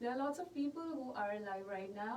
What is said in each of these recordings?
There are lots of people who are live right now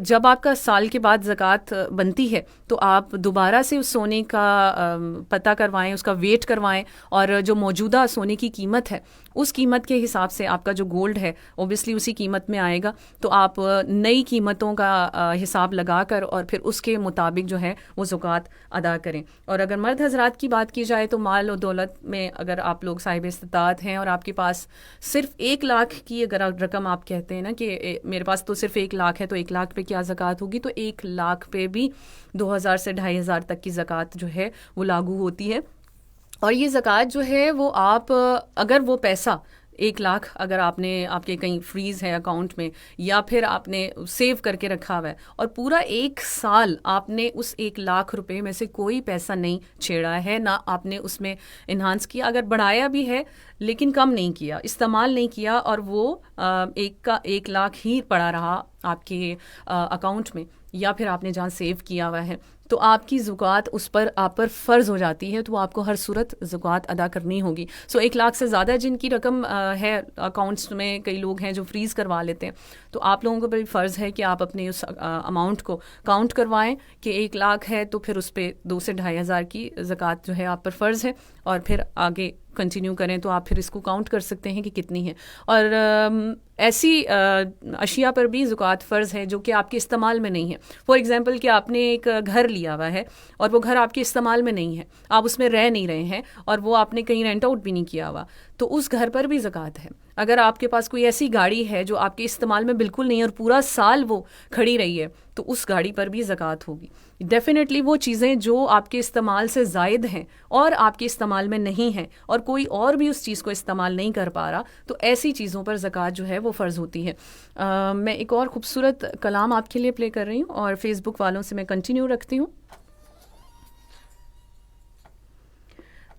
جب آپ کا سال کے بعد زکوٰۃ بنتی ہے تو آپ دوبارہ سے اس سونے کا پتہ کروائیں, اس کا ویٹ کروائیں, اور جو موجودہ سونے کی قیمت ہے اس قیمت کے حساب سے آپ کا جو گولڈ ہے اوبیسلی اسی قیمت میں آئے گا. تو آپ نئی قیمتوں کا حساب لگا کر اور پھر اس کے مطابق جو ہے وہ زکوٰۃ ادا کریں. اور اگر مرد حضرات کی بات کی جائے تو مال و دولت میں اگر آپ لوگ صاحب استطاعت ہیں اور آپ کے پاس صرف 1 لاکھ کی اگر رقم آپ کہتے ہیں نا کہ میرے پاس تو صرف 1 لاکھ ہے تو 1 لاکھ پہ کیا زکوٰۃ ہوگی, تو 1 لاکھ پہ بھی 2000 سے 2500 تک کی زکوٰۃ جو ہے وہ لاگو ہوتی ہے. اور یہ زکوٰۃ جو ہے وہ آپ اگر وہ پیسہ 1 لاکھ اگر آپ نے آپ کے کہیں فریز ہے اکاؤنٹ میں یا پھر آپ نے سیو کر کے رکھا ہوا ہے اور پورا 1 سال آپ نے اس 1 لاکھ روپے میں سے کوئی پیسہ نہیں چھیڑا ہے, نہ آپ نے اس میں انہانس کیا, اگر بڑھایا بھی ہے لیکن کم نہیں کیا, استعمال نہیں کیا, اور وہ 1 لاکھ ہی پڑا رہا آپ کے اکاؤنٹ میں, یا پھر آپ نے جہاں سیو کیا ہوا ہے, تو آپ کی زکوٰۃ اس پر آپ پر فرض ہو جاتی ہے, تو آپ کو ہر صورت زکوٰۃ ادا کرنی ہوگی. 1 لاکھ سے زیادہ جن کی رقم ہے اکاؤنٹس میں, کئی لوگ ہیں جو فریز کروا لیتے ہیں, تو آپ لوگوں کو بھی فرض ہے کہ آپ اپنے اس اماؤنٹ کو کاؤنٹ کروائیں کہ 1 لاکھ ہے تو پھر اس پہ 2 سے 2500 کی زکوٰۃ جو ہے آپ پر فرض ہے, اور پھر آگے کنٹینیو کریں تو آپ پھر اس کو کاؤنٹ کر سکتے ہیں کہ کتنی ہے. اور ایسی اشیاء پر بھی زکوٰۃ فرض ہے جو کہ آپ کے استعمال میں نہیں ہے. فار ایگزامپل کہ آپ نے ایک گھر لیا ہوا ہے اور وہ گھر آپ کے استعمال میں نہیں ہے, آپ اس میں رہ نہیں رہے ہیں, اور وہ آپ نے کہیں رینٹ آؤٹ بھی نہیں کیا ہوا, تو اس گھر پر بھی زکوٰۃ ہے. اگر آپ کے پاس کوئی ایسی گاڑی ہے جو آپ کے استعمال میں بالکل نہیں ہے اور پورا سال وہ کھڑی رہی ہے, تو اس گاڑی پر بھی زکوٰۃ ہوگی. ڈیفینیٹلی وہ چیزیں جو آپ کے استعمال سے زائد ہیں اور آپ کے استعمال میں نہیں ہیں اور کوئی اور بھی اس چیز کو استعمال نہیں کر پا رہا, تو ایسی چیزوں پر زکوٰۃ جو ہے وہ فرض ہوتی ہے. میں ایک اور خوبصورت کلام آپ کے لیے پلے کر رہی ہوں اور فیس بک والوں سے میں کنٹینیو رکھتی ہوں.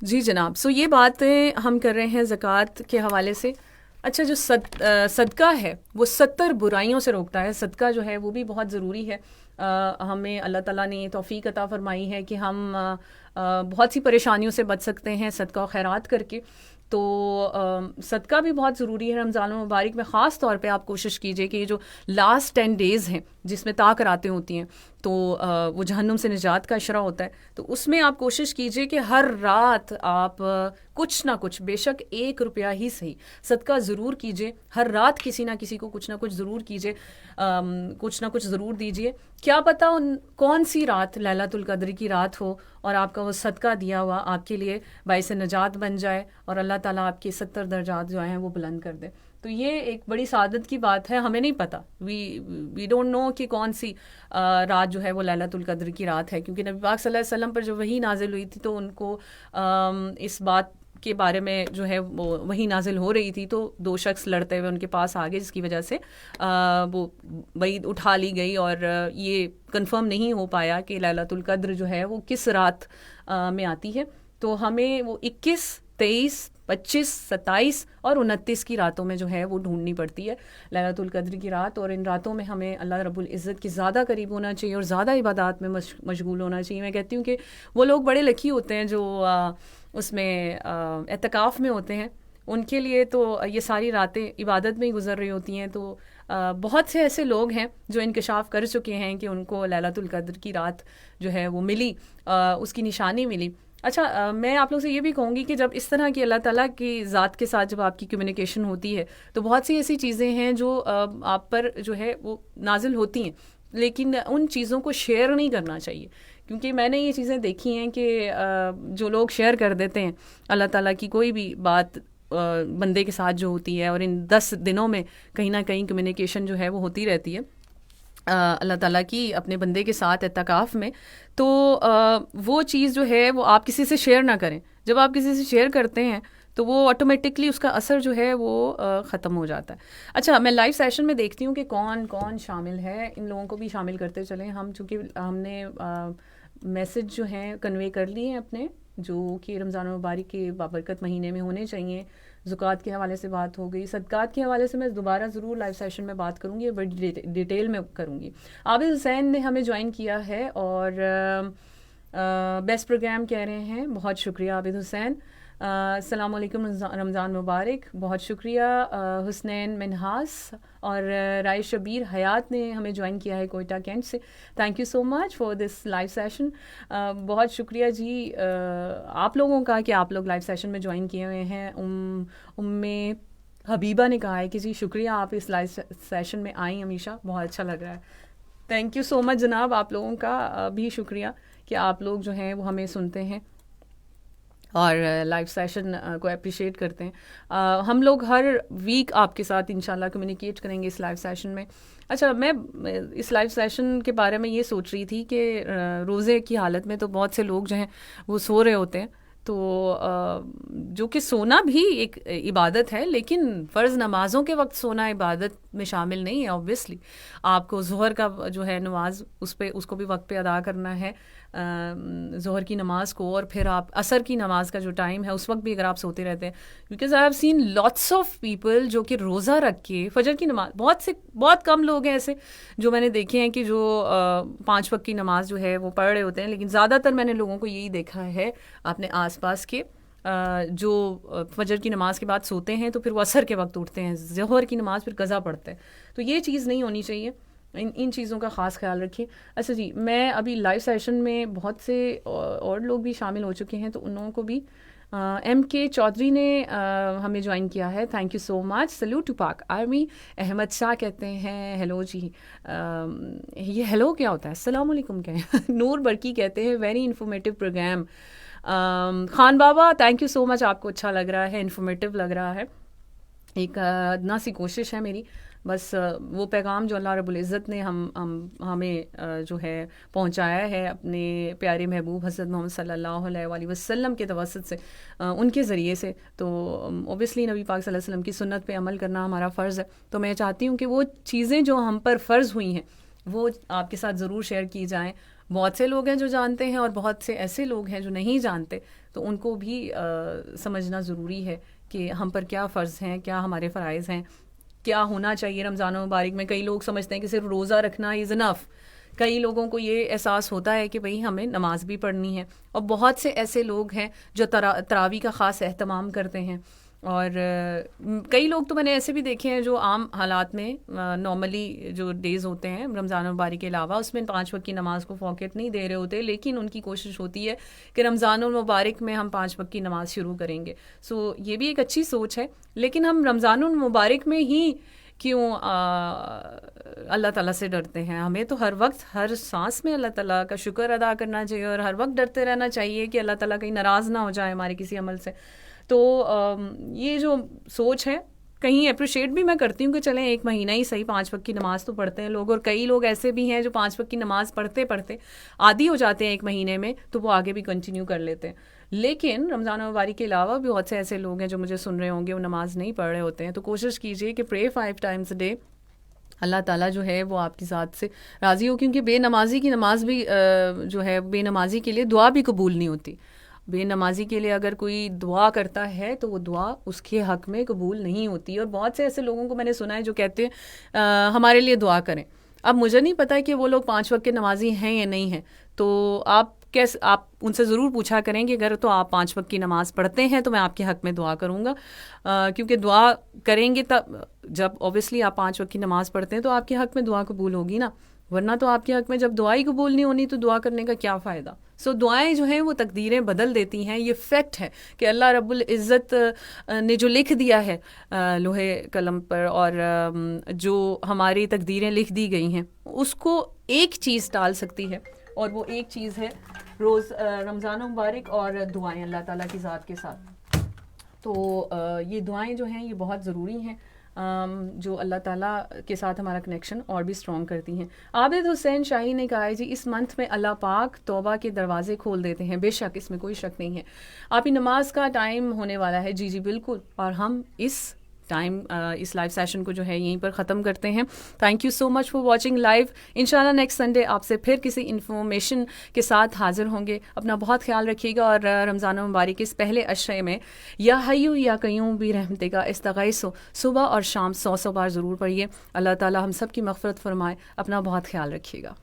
جی جناب, یہ باتیں ہم کر رہے ہیں زکوٰۃ کے حوالے سے. اچھا, جو صدقہ ہے وہ 70 برائیوں سے روکتا ہے. صدقہ جو ہے وہ بھی بہت ضروری ہے. ہمیں اللہ تعالیٰ نے توفیق عطا فرمائی ہے کہ ہم بہت سی پریشانیوں سے بچ سکتے ہیں صدقہ و خیرات کر کے. تو صدقہ بھی بہت ضروری ہے رمضان المبارک میں. خاص طور پہ آپ کوشش کیجئے کہ یہ جو لاسٹ 10 ڈیز ہیں جس میں طاق راتیں ہوتی ہیں, تو وہ جہنم سے نجات کا اشرا ہوتا ہے, تو اس میں آپ کوشش کیجئے کہ ہر رات آپ کچھ نہ کچھ, بے شک 1 روپیہ ہی صحیح, صدقہ ضرور کیجئے. ہر رات کسی نہ کسی کو کچھ نہ کچھ ضرور کیجئے, کچھ نہ کچھ ضرور دیجئے. کیا پتہ کون سی رات لیلۃ القدر کی رات ہو اور آپ کا وہ صدقہ دیا ہوا آپ کے لیے باعث نجات بن جائے اور اللہ تعالیٰ آپ کے 70 درجات جو ہیں وہ بلند کر دے. تو یہ ایک بڑی سعادت کی بات ہے. ہمیں نہیں پتہ, وی ڈونٹ نو کہ کون سی رات جو ہے وہ لیلۃ القدر کی رات ہے, کیونکہ نبی پاک صلی اللہ علیہ وسلم پر جو وحی نازل ہوئی تھی تو ان کو اس بات کے بارے میں جو ہے وہ وہی نازل ہو رہی تھی, تو 2 شخص لڑتے ہوئے ان کے پاس آ گئے, جس کی وجہ سے وہ وعید اٹھا لی گئی اور یہ کنفرم نہیں ہو پایا کہ لیلۃ القدر جو ہے وہ کس رات میں آتی ہے. تو ہمیں وہ 21, 23, 25, 27 اور 29 کی راتوں میں جو ہے وہ ڈھونڈنی پڑتی ہے لیلۃ القدر کی رات, اور ان راتوں میں ہمیں اللہ رب العزت کے زیادہ قریب ہونا چاہیے اور زیادہ عبادات میں مشغول ہونا چاہیے. میں کہتی ہوں کہ وہ لوگ بڑے لکی ہوتے ہیں جو اس میں اعتکاف میں ہوتے ہیں, ان کے لیے تو یہ ساری راتیں عبادت میں ہی گزر رہی ہوتی ہیں. تو بہت سے ایسے لوگ ہیں جو انکشاف کر چکے ہیں کہ ان کو لیلۃ القدر کی رات جو ہے وہ ملی, اس کی نشانی ملی. اچھا, میں آپ لوگ سے یہ بھی کہوں گی کہ جب اس طرح کی اللہ تعالیٰ کی ذات کے ساتھ جب آپ کی کمیونیکیشن ہوتی ہے تو بہت سی ایسی چیزیں ہیں جو آپ پر جو ہے وہ نازل ہوتی ہیں, لیکن ان چیزوں کو شیئر نہیں کرنا چاہیے. کیونکہ میں نے یہ چیزیں دیکھی ہیں کہ جو لوگ شیئر کر دیتے ہیں اللہ تعالیٰ کی کوئی بھی بات بندے کے ساتھ جو ہوتی ہے, اور ان 10 دنوں میں کہیں نہ کہیں کمیونیکیشن جو ہے وہ ہوتی رہتی ہے اللہ تعالیٰ کی اپنے بندے کے ساتھ اعتکاف میں, تو وہ چیز جو ہے وہ آپ کسی سے شیئر نہ کریں. جب آپ کسی سے شیئر کرتے ہیں تو وہ آٹومیٹکلی اس کا اثر جو ہے وہ ختم ہو جاتا ہے. اچھا, میں لائیو سیشن میں دیکھتی ہوں کہ کون کون شامل ہے, ان لوگوں کو بھی شامل کرتے چلیں ہم, چونکہ ہم نے میسج جو ہیں کنوے کر لیے ہیں اپنے, جو کہ رمضان المبارک کے بابرکت مہینے میں ہونے چاہیے. زکوٰۃ کے حوالے سے بات ہو گئی, صدقات کے حوالے سے میں دوبارہ ضرور لائیو سیشن میں بات کروں گی, بڑی ڈیٹیل میں کروں گی. عابد حسین نے ہمیں جوائن کیا ہے اور بیسٹ پروگرام کہہ رہے ہیں, بہت شکریہ عابد حسین. السلام علیکم، رمضان مبارک. بہت شکریہ حسنین منہاس اور رائے شبیر حیات نے ہمیں جوائن کیا ہے کوئٹہ کینٹ سے. Thank you so much for this live session. بہت شکریہ جی آپ لوگوں کا کہ آپ لوگ لائیو سیشن میں جوائن کیے ہوئے ہیں. حبیبہ نے کہا ہے کہ جی شکریہ آپ اس لائیو سیشن میں آئیں ہمیشہ، بہت اچھا لگ رہا ہے. تھینک یو سو مچ جناب، آپ لوگوں کا بھی شکریہ کہ آپ لوگ جو ہیں وہ ہمیں سنتے ہیں اور لائیو سیشن کو اپریشیٹ کرتے ہیں. ہم لوگ ہر ویک آپ کے ساتھ انشاءاللہ کمیونیکیٹ کریں گے اس لائیو سیشن میں. اچھا، میں اس لائیو سیشن کے بارے میں یہ سوچ رہی تھی کہ روزے کی حالت میں تو بہت سے لوگ جو ہیں وہ سو رہے ہوتے ہیں، تو جو کہ سونا بھی ایک عبادت ہے، لیکن فرض نمازوں کے وقت سونا عبادت میں شامل نہیں ہے. آبویسلی آپ کو ظہر کا جو ہے نماز اس کو بھی وقت پہ ادا کرنا ہے، ظہر کی نماز کو، اور پھر آپ عصر کی نماز کا جو ٹائم ہے اس وقت بھی اگر آپ سوتے رہتے ہیں. Because I have seen lots of people جو کہ روزہ رکھ کے فجر کی نماز، بہت کم لوگ ہیں ایسے جو میں نے دیکھے ہیں کہ جو 5 وقت کی نماز جو ہے وہ پڑھ رہے ہوتے ہیں، لیکن زیادہ تر میں نے لوگوں کو یہی دیکھا ہے اپنے آس پاس کے جو فجر کی نماز کے بعد سوتے ہیں تو پھر وہ عصر کے وقت اٹھتے ہیں، ظہر کی نماز پھر قضا پڑھتے ہیں. تو یہ چیز نہیں ہونی چاہیے، ان چیزوں کا خاص خیال رکھیے. اچھا جی، میں ابھی لائیو سیشن میں بہت سے اور لوگ بھی شامل ہو چکے ہیں، تو ان لوگوں کو بھی ایم کے چودھری نے ہمیں جوائن کیا ہے. Thank you so much. Salute to Pak army. Ahmad Shah کہتے ہیں ہیلو جی. یہ ہیلو کیا ہوتا ہے؟ السلام علیکم کہیں. نور برکی کہتے ہیں ویری انفارمیٹیو پروگرام. خان بابا تھینک یو سو مچ، آپ کو اچھا لگ رہا ہے، انفارمیٹیو لگ رہا ہے. ایک ادنا سی کوشش ہے میری، بس وہ پیغام جو اللہ رب العزت نے ہمیں جو ہے پہنچایا ہے اپنے پیارے محبوب حضرت محمد صلی اللہ علیہ وآلہ وسلم کے توسط سے، ان کے ذریعے سے، تو اوبیسلی نبی پاک صلی اللہ علیہ وسلم کی سنت پہ عمل کرنا ہمارا فرض ہے. تو میں چاہتی ہوں کہ وہ چیزیں جو ہم پر فرض ہوئی ہیں وہ آپ کے ساتھ ضرور شیئر کی جائیں. بہت سے لوگ ہیں جو جانتے ہیں اور بہت سے ایسے لوگ ہیں جو نہیں جانتے، تو ان کو بھی سمجھنا ضروری ہے کہ ہم پر کیا فرض ہیں، کیا ہمارے فرائض ہیں، کیا ہونا چاہیے رمضان مبارک میں. کئی لوگ سمجھتے ہیں کہ صرف روزہ رکھنا از انف. کئی لوگوں کو یہ احساس ہوتا ہے کہ بھئی ہمیں نماز بھی پڑھنی ہے، اور بہت سے ایسے لوگ ہیں جو تراویح کا خاص اہتمام کرتے ہیں. اور کئی لوگ تو میں نے ایسے بھی دیکھے ہیں جو عام حالات میں نارملی جو ڈیز ہوتے ہیں رمضان المبارک کے علاوہ اس میں 5 وقت کی نماز کو فوقیت نہیں دے رہے ہوتے، لیکن ان کی کوشش ہوتی ہے کہ رمضان المبارک میں ہم 5 وقت کی نماز شروع کریں گے. سو یہ بھی ایک اچھی سوچ ہے، لیکن ہم رمضان المبارک میں ہی کیوں اللہ تعالیٰ سے ڈرتے ہیں؟ ہمیں تو ہر وقت ہر سانس میں اللہ تعالیٰ کا شکر ادا کرنا چاہیے اور ہر وقت ڈرتے رہنا چاہیے کہ اللہ تعالیٰ کہیں ناراض نہ ہو جائے ہمارے کسی عمل سے. تو یہ جو سوچ ہے کہیں اپریشیٹ بھی میں کرتی ہوں کہ چلیں ایک مہینہ ہی صحیح 5 وقت کی نماز تو پڑھتے ہیں لوگ، اور کئی لوگ ایسے بھی ہیں جو 5 وقت کی نماز پڑھتے پڑھتے عادی ہو جاتے ہیں ایک مہینے میں، تو وہ آگے بھی کنٹینیو کر لیتے ہیں. لیکن رمضان مبارک کے علاوہ بھی بہت سے ایسے لوگ ہیں جو مجھے سن رہے ہوں گے وہ نماز نہیں پڑھ رہے ہوتے ہیں. تو کوشش کیجیے کہ پرے 5 times a day. اللہ تعالیٰ جو ہے وہ آپ کی ذات سے راضی ہو، کیونکہ بے نمازی کی نماز بھی جو ہے بے نمازی کے لیے دعا بھی قبول نہیں ہوتی. بے نمازی کے لیے اگر کوئی دعا کرتا ہے تو وہ دعا اس کے حق میں قبول نہیں ہوتی. اور بہت سے ایسے لوگوں کو میں نے سنا ہے جو کہتے ہیں ہمارے لیے دعا کریں. اب مجھے نہیں پتا کہ وہ لوگ 5 وقت کے نمازی ہیں یا نہیں ہیں، تو آپ ان سے ضرور پوچھا کریں کہ اگر تو آپ 5 وقت کی نماز پڑھتے ہیں تو میں آپ کے حق میں دعا کروں گا، کیونکہ دعا کریں گے تب جب اوبیسلی آپ 5 وقت کی نماز پڑھتے ہیں تو آپ کے حق میں دعا قبول ہوگی نا، ورنہ تو آپ کے حق میں جب دعا ہی قبول نہیں ہونی تو دعا کرنے کا کیا فائدہ. سو دعائیں جو ہیں وہ تقدیریں بدل دیتی ہیں. یہ فیکٹ ہے کہ اللہ رب العزت نے جو لکھ دیا ہے لوہے قلم پر، اور جو ہماری تقدیریں لکھ دی گئی ہیں، اس کو ایک چیز ٹال سکتی ہے، اور وہ ایک چیز ہے رمضان مبارک اور دعائیں اللہ تعالیٰ کی ذات کے ساتھ. تو یہ دعائیں جو ہیں یہ بہت ضروری ہیں، جو اللہ تعالیٰ کے ساتھ ہمارا کنیکشن اور بھی اسٹرانگ کرتی ہیں. عابد حسین شاہی نے کہا ہے جی اس منتھ میں اللہ پاک توبہ کے دروازے کھول دیتے ہیں. بے شک اس میں کوئی شک نہیں ہے. آپ کی نماز کا ٹائم ہونے والا ہے. جی بالکل، اور ہم اس لائیو سیشن کو جو ہے یہیں پر ختم کرتے ہیں. Thank you so much for watching live. انشاءاللہ نیکسٹ سنڈے آپ سے پھر کسی انفارمیشن کے ساتھ حاضر ہوں گے. اپنا بہت خیال رکھیے گا، اور رمضان مبارک کے اس پہلے عشرے میں یا حیو یا قیوم بھی رحمتے کا استغیثو صبح اور شام 100 بار ضرور پڑھیے. اللہ تعالی ہم سب کی مغفرت فرمائے. اپنا بہت خیال رکھیے گا.